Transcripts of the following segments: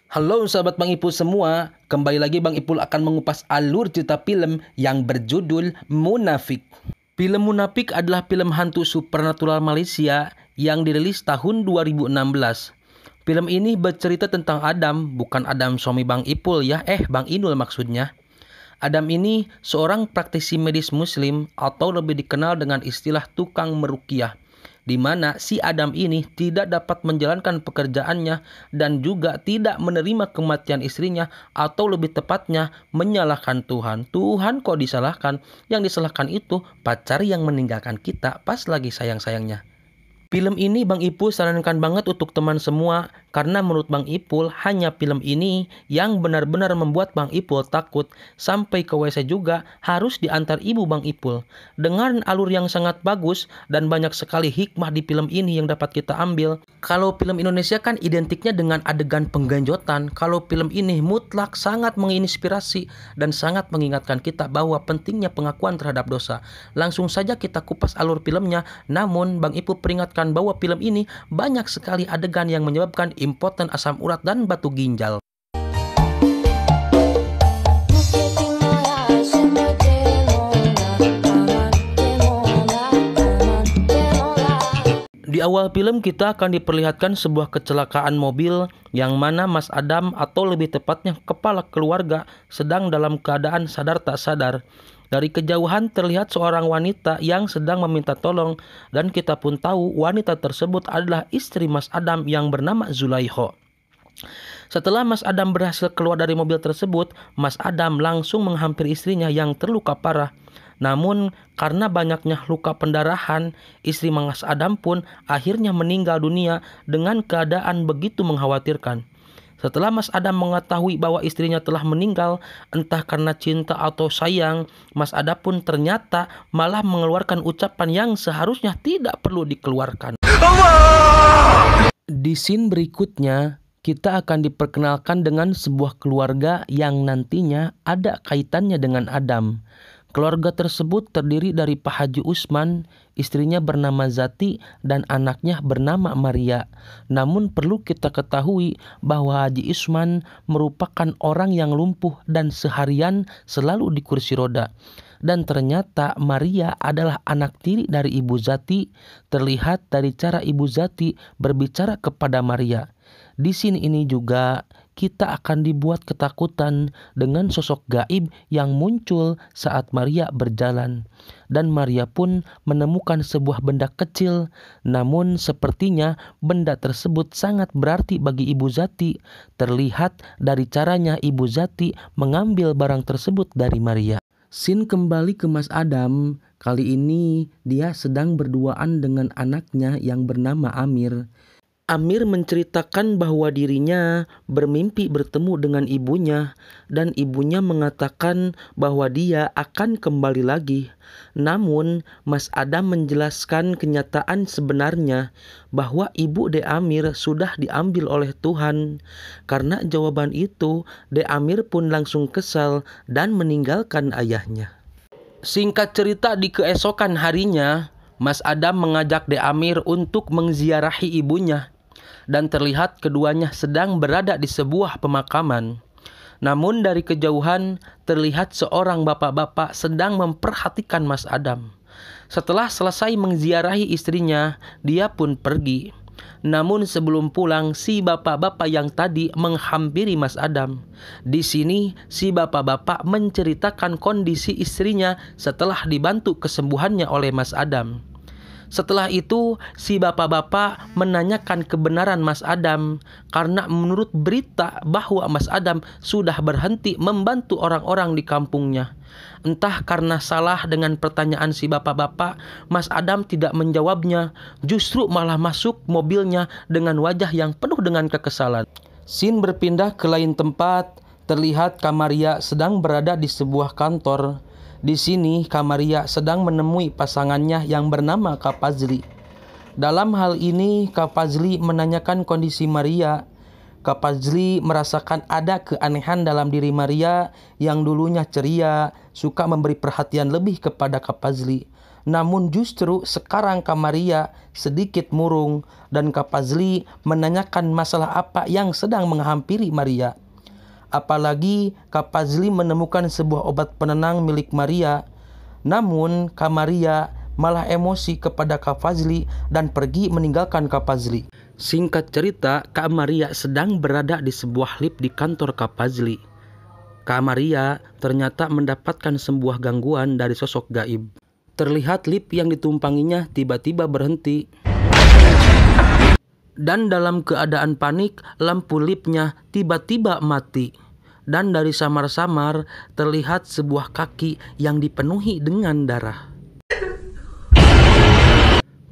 Halo sahabat Bang Ipul semua, kembali lagi Bang Ipul akan mengupas alur cerita film yang berjudul Munafik. Film Munafik adalah film hantu supernatural Malaysia yang dirilis tahun 2016. Film ini bercerita tentang Adam, bukan Adam suami Bang Ipul ya, Bang Inul maksudnya. Adam ini seorang praktisi medis muslim atau lebih dikenal dengan istilah tukang meruqyah, di mana si Adam ini tidak dapat menjalankan pekerjaannya dan juga tidak menerima kematian istrinya, atau lebih tepatnya menyalahkan Tuhan. Tuhan kok disalahkan? Yang disalahkan itu pacar yang meninggalkan kita pas lagi sayang-sayangnya. Film ini Bang Ipul sarankan banget untuk teman semua, karena menurut Bang Ipul hanya film ini yang benar-benar membuat Bang Ipul takut sampai ke WC juga harus diantar ibu Bang Ipul. Dengan alur yang sangat bagus dan banyak sekali hikmah di film ini yang dapat kita ambil. Kalau film Indonesia kan identiknya dengan adegan penggenjotan, kalau film ini mutlak sangat menginspirasi dan sangat mengingatkan kita bahwa pentingnya pengakuan terhadap dosa. Langsung saja kita kupas alur filmnya, namun Bang Ipul peringatkan bahwa film ini banyak sekali adegan yang menyebabkan impoten asam urat dan batu ginjal. Di awal film kita akan diperlihatkan sebuah kecelakaan mobil yang mana Mas Adam, atau lebih tepatnya kepala keluarga, sedang dalam keadaan sadar tak sadar. Dari kejauhan terlihat seorang wanita yang sedang meminta tolong, dan kita pun tahu wanita tersebut adalah istri Mas Adam yang bernama Zulaikha. Setelah Mas Adam berhasil keluar dari mobil tersebut, Mas Adam langsung menghampiri istrinya yang terluka parah. Namun karena banyaknya luka pendarahan, istri Mas Adam pun akhirnya meninggal dunia dengan keadaan begitu mengkhawatirkan. Setelah Mas Adam mengetahui bahwa istrinya telah meninggal, entah karena cinta atau sayang, Mas Adam pun ternyata malah mengeluarkan ucapan yang seharusnya tidak perlu dikeluarkan. Di scene berikutnya, kita akan diperkenalkan dengan sebuah keluarga yang nantinya ada kaitannya dengan Adam. Keluarga tersebut terdiri dari Pak Haji Usman, istrinya bernama Zati, dan anaknya bernama Maria. Namun perlu kita ketahui bahwa Haji Usman merupakan orang yang lumpuh dan seharian selalu di kursi roda. Dan ternyata Maria adalah anak tiri dari Ibu Zati, terlihat dari cara Ibu Zati berbicara kepada Maria. Di sini ini juga kita akan dibuat ketakutan dengan sosok gaib yang muncul saat Maria berjalan. Dan Maria pun menemukan sebuah benda kecil, namun sepertinya benda tersebut sangat berarti bagi Ibu Zati. Terlihat dari caranya Ibu Zati mengambil barang tersebut dari Maria. Scene kembali ke Mas Adam. Kali ini dia sedang berduaan dengan anaknya yang bernama Amir. Amir menceritakan bahwa dirinya bermimpi bertemu dengan ibunya, dan ibunya mengatakan bahwa dia akan kembali lagi. Namun Mas Adam menjelaskan kenyataan sebenarnya bahwa ibu De Amir sudah diambil oleh Tuhan. Karena jawaban itu, De Amir pun langsung kesal dan meninggalkan ayahnya. Singkat cerita, di keesokan harinya Mas Adam mengajak De Amir untuk mengziarahi ibunya, dan terlihat keduanya sedang berada di sebuah pemakaman. Namun dari kejauhan terlihat seorang bapak-bapak sedang memperhatikan Mas Adam. Setelah selesai mengziarahi istrinya, dia pun pergi. Namun sebelum pulang, si bapak-bapak yang tadi menghampiri Mas Adam. Di sini si bapak-bapak menceritakan kondisi istrinya setelah dibantu kesembuhannya oleh Mas Adam. Setelah itu, si bapak-bapak menanyakan kebenaran Mas Adam, karena menurut berita bahwa Mas Adam sudah berhenti membantu orang-orang di kampungnya. Entah karena salah dengan pertanyaan si bapak-bapak, Mas Adam tidak menjawabnya, justru malah masuk mobilnya dengan wajah yang penuh dengan kekesalan. Scene berpindah ke lain tempat, terlihat Kamaria sedang berada di sebuah kantor. Di sini Kamaria sedang menemui pasangannya yang bernama Kak Fazli. Dalam hal ini Kak Fazli menanyakan kondisi Maria. Kak Fazli merasakan ada keanehan dalam diri Maria yang dulunya ceria, suka memberi perhatian lebih kepada Kak Fazli. Namun justru sekarang Kak Maria sedikit murung dan Kak Fazli menanyakan masalah apa yang sedang menghampiri Maria. Apalagi Kak Fazli menemukan sebuah obat penenang milik Maria. Namun Kak Maria malah emosi kepada Kak Fazli dan pergi meninggalkan Kak Fazli. Singkat cerita, Kak Maria sedang berada di sebuah lift di kantor Kak Fazli. Kak Maria ternyata mendapatkan sebuah gangguan dari sosok gaib. Terlihat lift yang ditumpanginya tiba-tiba berhenti. Dan dalam keadaan panik, lampu liftnya tiba-tiba mati. Dan dari samar-samar terlihat sebuah kaki yang dipenuhi dengan darah.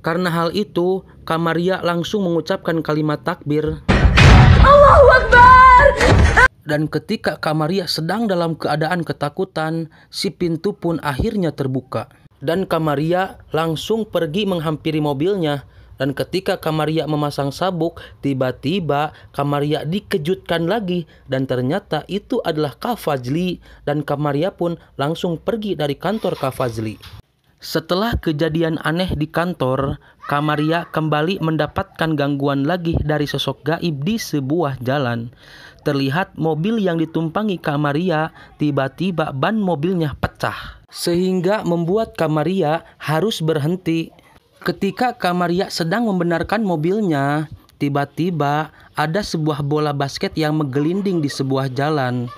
Karena hal itu, Kak Maria langsung mengucapkan kalimat takbir. Allahu Akbar! Dan ketika Kak Maria sedang dalam keadaan ketakutan, si pintu pun akhirnya terbuka. Dan Kak Maria langsung pergi menghampiri mobilnya. Dan ketika Kak Maria memasang sabuk, tiba-tiba Kak Maria dikejutkan lagi. Dan ternyata itu adalah Kak Fazli. Dan Kak Maria pun langsung pergi dari kantor Kak Fazli. Setelah kejadian aneh di kantor, Kak Maria kembali mendapatkan gangguan lagi dari sosok gaib di sebuah jalan. Terlihat mobil yang ditumpangi Kak Maria, tiba-tiba ban mobilnya pecah. Sehingga membuat Kak Maria harus berhenti. Ketika Kak Maria sedang membenarkan mobilnya, tiba-tiba ada sebuah bola basket yang menggelinding di sebuah jalan.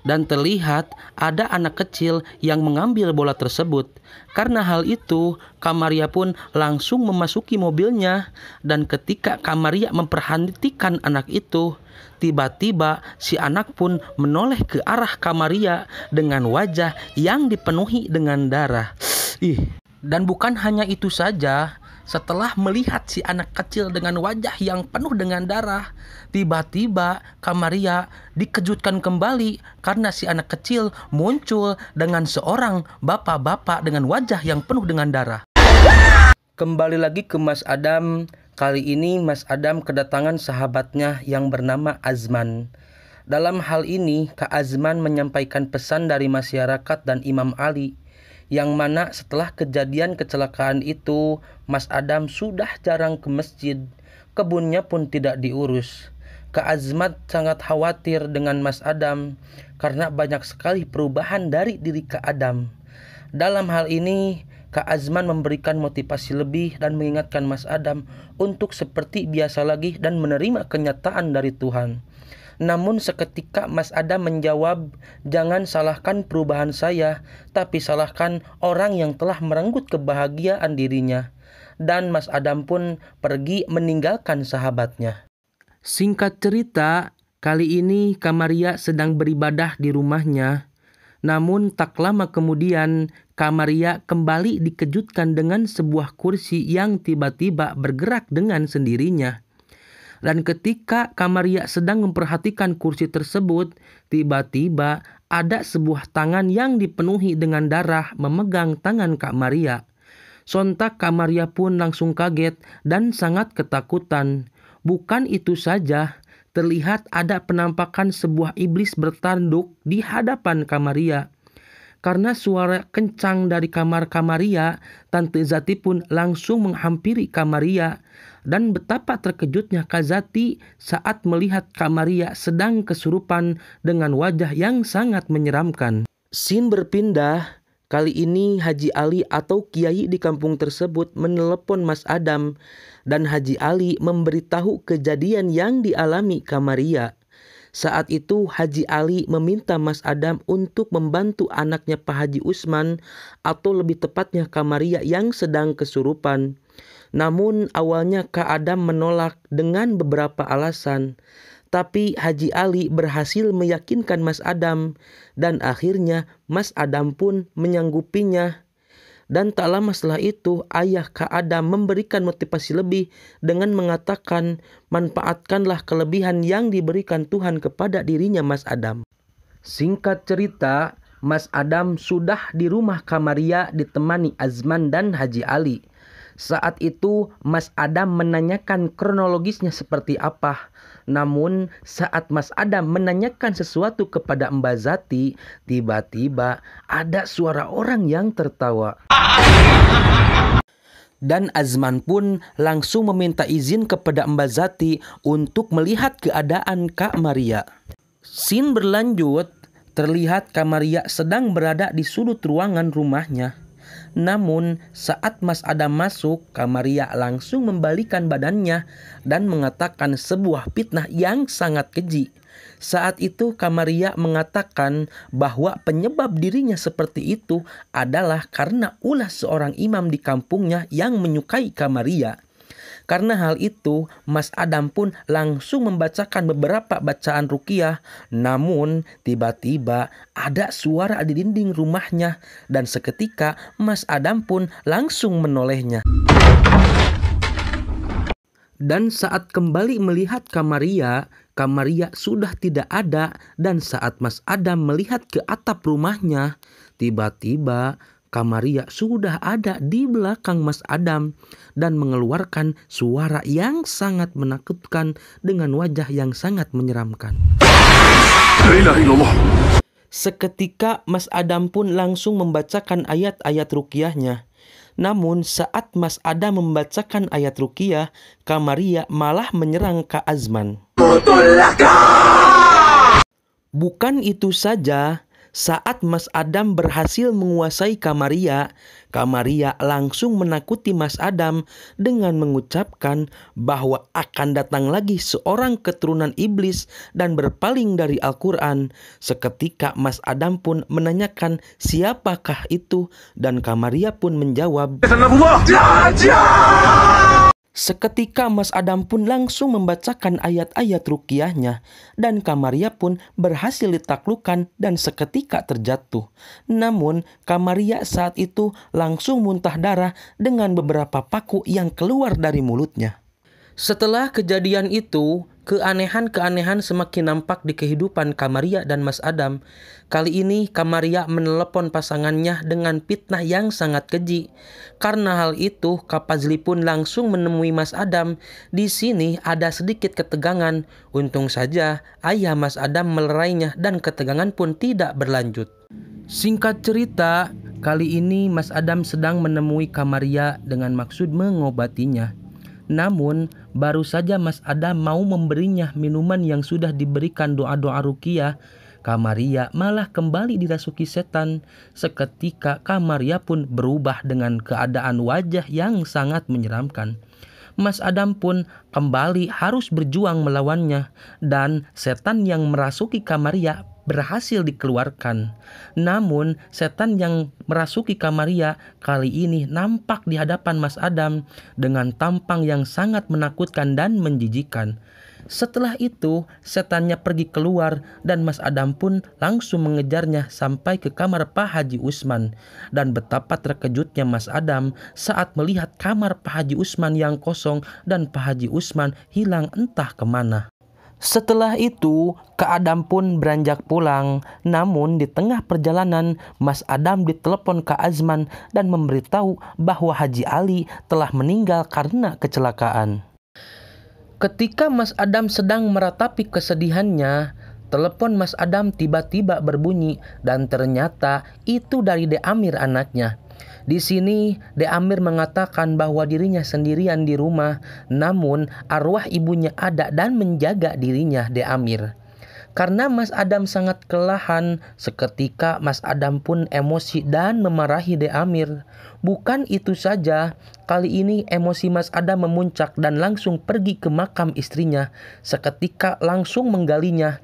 Dan terlihat ada anak kecil yang mengambil bola tersebut. Karena hal itu, Kak Maria pun langsung memasuki mobilnya. Dan ketika Kak Maria memperhatikan anak itu, tiba-tiba si anak pun menoleh ke arah Kak Maria dengan wajah yang dipenuhi dengan darah. Dan bukan hanya itu saja, setelah melihat si anak kecil dengan wajah yang penuh dengan darah, tiba-tiba Kak Maria dikejutkan kembali karena si anak kecil muncul dengan seorang bapak-bapak dengan wajah yang penuh dengan darah. Kembali lagi ke Mas Adam. Kali ini Mas Adam kedatangan sahabatnya yang bernama Azman. Dalam hal ini, Kak Azman menyampaikan pesan dari masyarakat dan Imam Ali, yang mana setelah kejadian kecelakaan itu, Mas Adam sudah jarang ke masjid, kebunnya pun tidak diurus. Kak Azman sangat khawatir dengan Mas Adam karena banyak sekali perubahan dari diri Kak Adam. Dalam hal ini, Kak Azman memberikan motivasi lebih dan mengingatkan Mas Adam untuk seperti biasa lagi dan menerima kenyataan dari Tuhan. Namun seketika Mas Adam menjawab, jangan salahkan perubahan saya, tapi salahkan orang yang telah merenggut kebahagiaan dirinya. Dan Mas Adam pun pergi meninggalkan sahabatnya. Singkat cerita, kali ini Kak Maria sedang beribadah di rumahnya. Namun tak lama kemudian, Kak Maria kembali dikejutkan dengan sebuah kursi yang tiba-tiba bergerak dengan sendirinya. Dan ketika Kak Maria sedang memperhatikan kursi tersebut, tiba-tiba ada sebuah tangan yang dipenuhi dengan darah memegang tangan Kak Maria. Sontak Kak Maria pun langsung kaget dan sangat ketakutan. Bukan itu saja, terlihat ada penampakan sebuah iblis bertanduk di hadapan Kak Maria. Karena suara kencang dari kamar Kak Maria, Tante Zati pun langsung menghampiri Kak Maria. Dan betapa terkejutnya Kak Zati saat melihat Kak Maria sedang kesurupan dengan wajah yang sangat menyeramkan. Scene berpindah, kali ini Haji Ali atau Kiai di kampung tersebut menelepon Mas Adam. Dan Haji Ali memberitahu kejadian yang dialami Kak Maria. Saat itu Haji Ali meminta Mas Adam untuk membantu anaknya Pak Haji Usman, atau lebih tepatnya Kak Maria yang sedang kesurupan. Namun awalnya Kak Adam menolak dengan beberapa alasan. Tapi Haji Ali berhasil meyakinkan Mas Adam, dan akhirnya Mas Adam pun menyanggupinya. Dan tak lama setelah itu, ayah Kak Adam memberikan motivasi lebih dengan mengatakan, manfaatkanlah kelebihan yang diberikan Tuhan kepada dirinya Mas Adam. Singkat cerita, Mas Adam sudah di rumah Kak Maria ditemani Azman dan Haji Ali. Saat itu Mas Adam menanyakan kronologisnya seperti apa. Namun saat Mas Adam menanyakan sesuatu kepada Mbak Zati, tiba-tiba ada suara orang yang tertawa. Dan Azman pun langsung meminta izin kepada Mbak Zati untuk melihat keadaan Kak Maria. Scene berlanjut, terlihat Kak Maria sedang berada di sudut ruangan rumahnya. Namun saat Mas Adam masuk, Kak Maria langsung membalikan badannya dan mengatakan sebuah fitnah yang sangat keji. Saat itu Kak Maria mengatakan bahwa penyebab dirinya seperti itu adalah karena ulah seorang imam di kampungnya yang menyukai Kak Maria. Karena hal itu, Mas Adam pun langsung membacakan beberapa bacaan ruqyah. Namun tiba-tiba ada suara di dinding rumahnya dan seketika Mas Adam pun langsung menolehnya. Dan saat kembali melihat Kak Maria sudah tidak ada, dan saat Mas Adam melihat ke atap rumahnya, tiba-tiba Kak Maria sudah ada di belakang Mas Adam dan mengeluarkan suara yang sangat menakutkan dengan wajah yang sangat menyeramkan. Seketika Mas Adam pun langsung membacakan ayat-ayat ruqyahnya. Namun saat Mas Adam membacakan ayat ruqyah, Kak Maria malah menyerang Kak Azman. Bukan itu saja, saat Mas Adam berhasil menguasai Kak Maria langsung menakuti Mas Adam dengan mengucapkan bahwa akan datang lagi seorang keturunan iblis dan berpaling dari Al-Quran. Seketika Mas Adam pun menanyakan siapakah itu, dan Kak Maria pun menjawab, Seketika Mas Adam pun langsung membacakan ayat-ayat ruqyahnya dan Kak Maria pun berhasil ditaklukkan dan seketika terjatuh. Namun Kak Maria saat itu langsung muntah darah dengan beberapa paku yang keluar dari mulutnya. Setelah kejadian itu, keanehan-keanehan semakin nampak di kehidupan Kak Maria dan Mas Adam. Kali ini Kak Maria menelepon pasangannya dengan fitnah yang sangat keji. Karena hal itu, Kak Fazli pun langsung menemui Mas Adam. Di sini ada sedikit ketegangan. Untung saja ayah Mas Adam melerainya dan ketegangan pun tidak berlanjut. Singkat cerita, kali ini Mas Adam sedang menemui Kak Maria dengan maksud mengobatinya. Namun baru saja Mas Adam mau memberinya minuman yang sudah diberikan doa-doa ruqyah, Kak Maria malah kembali dirasuki setan. Seketika Kak Maria pun berubah dengan keadaan wajah yang sangat menyeramkan. Mas Adam pun kembali harus berjuang melawannya dan setan yang merasuki Kak Maria berhasil dikeluarkan. Namun setan yang merasuki Kak Maria kali ini nampak di hadapan Mas Adam dengan tampang yang sangat menakutkan dan menjijikkan. Setelah itu setannya pergi keluar dan Mas Adam pun langsung mengejarnya sampai ke kamar Pak Haji Usman. Dan betapa terkejutnya Mas Adam saat melihat kamar Pak Haji Usman yang kosong dan Pak Haji Usman hilang entah kemana. Setelah itu, Kak Adam pun beranjak pulang. Namun di tengah perjalanan, Mas Adam ditelepon Kak Azman dan memberitahu bahwa Haji Ali telah meninggal karena kecelakaan. Ketika Mas Adam sedang meratapi kesedihannya, telepon Mas Adam tiba-tiba berbunyi dan ternyata itu dari De Amir anaknya. Di sini De Amir mengatakan bahwa dirinya sendirian di rumah, namun arwah ibunya ada dan menjaga dirinya De Amir. Karena Mas Adam sangat kelelahan, seketika Mas Adam pun emosi dan memarahi De Amir. Bukan itu saja, kali ini emosi Mas Adam memuncak dan langsung pergi ke makam istrinya, seketika langsung menggalinya.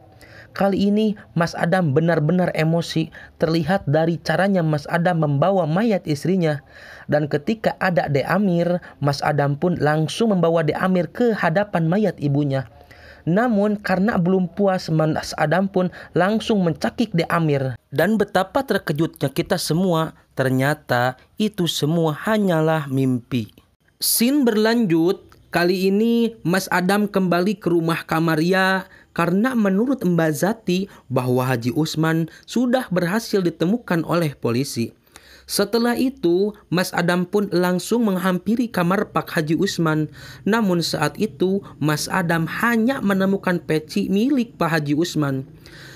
Kali ini Mas Adam benar-benar emosi, terlihat dari caranya Mas Adam membawa mayat istrinya. Dan ketika ada De Amir, Mas Adam pun langsung membawa De Amir ke hadapan mayat ibunya. Namun karena belum puas, Mas Adam pun langsung mencakik De Amir. Dan betapa terkejutnya kita semua, ternyata itu semua hanyalah mimpi. Scene berlanjut, kali ini Mas Adam kembali ke rumah Kak Maria karena menurut Mbak Zati bahwa Haji Usman sudah berhasil ditemukan oleh polisi. Setelah itu, Mas Adam pun langsung menghampiri kamar Pak Haji Usman. Namun saat itu, Mas Adam hanya menemukan peci milik Pak Haji Usman.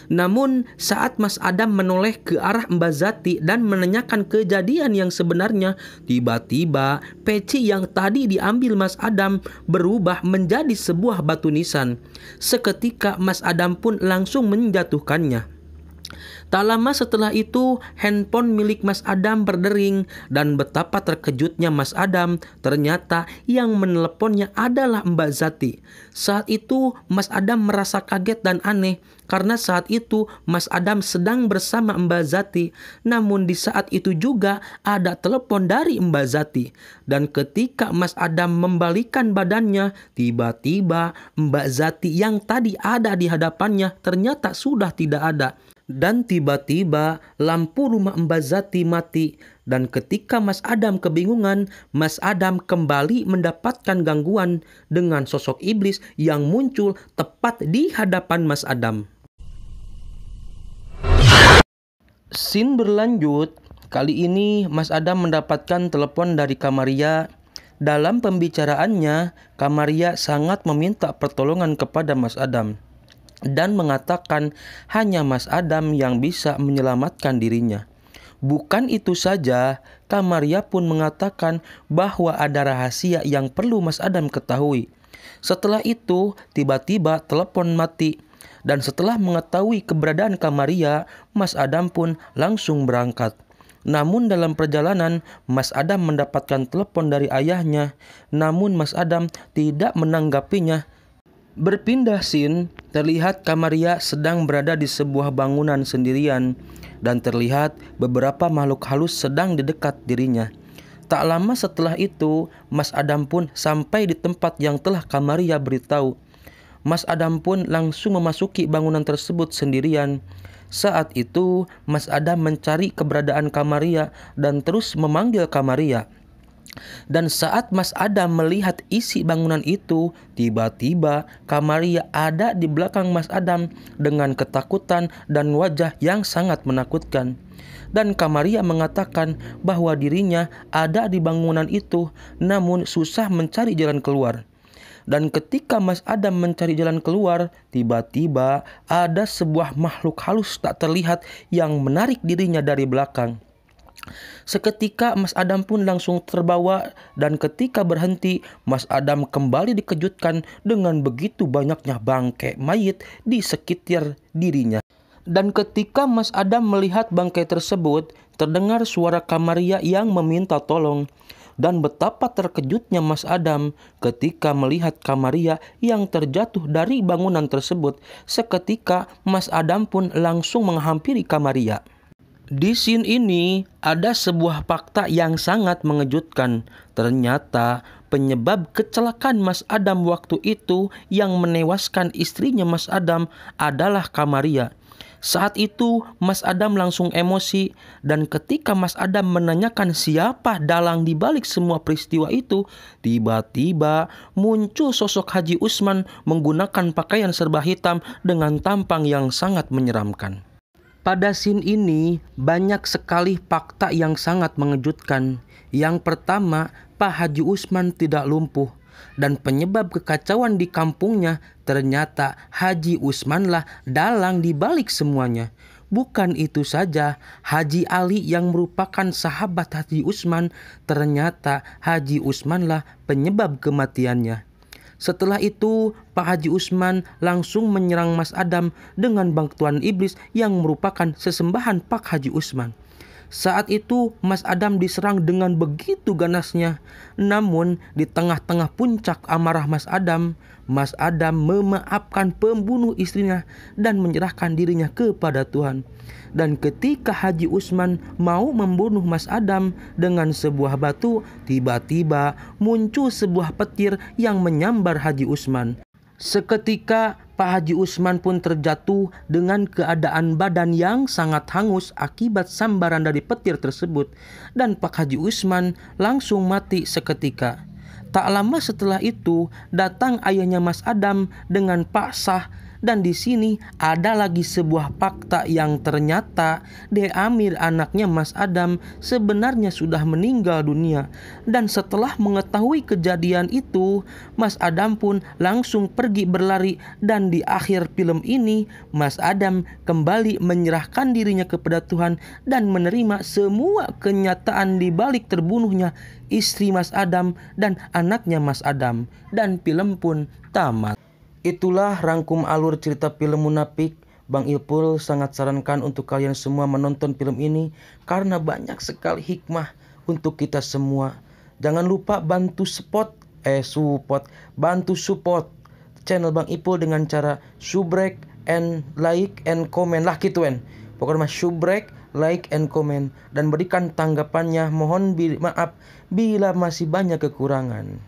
Namun saat Mas Adam menoleh ke arah Mbak Zati dan menanyakan kejadian yang sebenarnya, tiba-tiba peci yang tadi diambil Mas Adam berubah menjadi sebuah batu nisan. Seketika Mas Adam pun langsung menjatuhkannya. Tak lama setelah itu, handphone milik Mas Adam berdering dan betapa terkejutnya Mas Adam. Ternyata yang meneleponnya adalah Mbak Zati. Saat itu Mas Adam merasa kaget dan aneh karena saat itu Mas Adam sedang bersama Mbak Zati. Namun di saat itu juga ada telepon dari Mbak Zati. Dan ketika Mas Adam membalikkan badannya, tiba-tiba Mbak Zati yang tadi ada di hadapannya ternyata sudah tidak ada. Dan tiba-tiba lampu rumah Mbak Zati mati. Dan ketika Mas Adam kebingungan, Mas Adam kembali mendapatkan gangguan dengan sosok iblis yang muncul tepat di hadapan Mas Adam. Scene berlanjut. Kali ini Mas Adam mendapatkan telepon dari Kamaria. Dalam pembicaraannya, Kamaria sangat meminta pertolongan kepada Mas Adam dan mengatakan hanya Mas Adam yang bisa menyelamatkan dirinya. Bukan itu saja, Kamaria pun mengatakan bahwa ada rahasia yang perlu Mas Adam ketahui. Setelah itu, tiba-tiba telepon mati. Dan setelah mengetahui keberadaan Kamaria, Mas Adam pun langsung berangkat. Namun dalam perjalanan, Mas Adam mendapatkan telepon dari ayahnya. Namun Mas Adam tidak menanggapinya. Berpindah scene, terlihat Kamaria sedang berada di sebuah bangunan sendirian dan terlihat beberapa makhluk halus sedang di dekat dirinya. Tak lama setelah itu, Mas Adam pun sampai di tempat yang telah Kamaria beritahu. Mas Adam pun langsung memasuki bangunan tersebut sendirian. Saat itu, Mas Adam mencari keberadaan Kamaria dan terus memanggil Kamaria. Dan saat Mas Adam melihat isi bangunan itu, tiba-tiba Kamaria ada di belakang Mas Adam dengan ketakutan dan wajah yang sangat menakutkan. Dan Kamaria mengatakan bahwa dirinya ada di bangunan itu, namun susah mencari jalan keluar. Dan ketika Mas Adam mencari jalan keluar, tiba-tiba ada sebuah makhluk halus tak terlihat yang menarik dirinya dari belakang. Seketika Mas Adam pun langsung terbawa dan ketika berhenti, Mas Adam kembali dikejutkan dengan begitu banyaknya bangkai mayit di sekitar dirinya. Dan ketika Mas Adam melihat bangkai tersebut, terdengar suara Kamaria yang meminta tolong. Dan betapa terkejutnya Mas Adam ketika melihat Kamaria yang terjatuh dari bangunan tersebut. Seketika Mas Adam pun langsung menghampiri Kamaria. Di scene ini ada sebuah fakta yang sangat mengejutkan. Ternyata penyebab kecelakaan Mas Adam waktu itu yang menewaskan istrinya Mas Adam adalah Kamaria. Saat itu Mas Adam langsung emosi dan ketika Mas Adam menanyakan siapa dalang di balik semua peristiwa itu, tiba-tiba muncul sosok Haji Usman menggunakan pakaian serba hitam dengan tampang yang sangat menyeramkan. Pada scene ini banyak sekali fakta yang sangat mengejutkan. Yang pertama, Pak Haji Usman tidak lumpuh. Dan penyebab kekacauan di kampungnya ternyata Haji Usmanlah dalang di balik semuanya. Bukan itu saja, Haji Ali yang merupakan sahabat Haji Usman, ternyata Haji Usmanlah penyebab kematiannya. Setelah itu, Pak Haji Usman langsung menyerang Mas Adam dengan bantuan iblis yang merupakan sesembahan Pak Haji Usman. Saat itu Mas Adam diserang dengan begitu ganasnya. Namun di tengah-tengah puncak amarah Mas Adam memaafkan pembunuh istrinya dan menyerahkan dirinya kepada Tuhan. Dan ketika Haji Usman mau membunuh Mas Adam dengan sebuah batu, tiba-tiba muncul sebuah petir yang menyambar Haji Usman. Seketika Pak Haji Usman pun terjatuh dengan keadaan badan yang sangat hangus akibat sambaran dari petir tersebut. Dan Pak Haji Usman langsung mati seketika. Tak lama setelah itu datang ayahnya Mas Adam dengan Pak Sah Dan di sini ada lagi sebuah fakta yang ternyata De Amir, anaknya Mas Adam, sebenarnya sudah meninggal dunia. Dan setelah mengetahui kejadian itu, Mas Adam pun langsung pergi berlari. Dan di akhir film ini, Mas Adam kembali menyerahkan dirinya kepada Tuhan dan menerima semua kenyataan di balik terbunuhnya istri Mas Adam dan anaknya Mas Adam. Dan film pun tamat. Itulah rangkum alur cerita film Munafik. Bang Ipul sangat sarankan untuk kalian semua menonton film ini karena banyak sekali hikmah untuk kita semua. Jangan lupa bantu support channel Bang Ipul dengan cara subrek and like and comment lah gituan. Pokoknya subrek, like and comment dan berikan tanggapannya. Mohon maaf bila masih banyak kekurangan.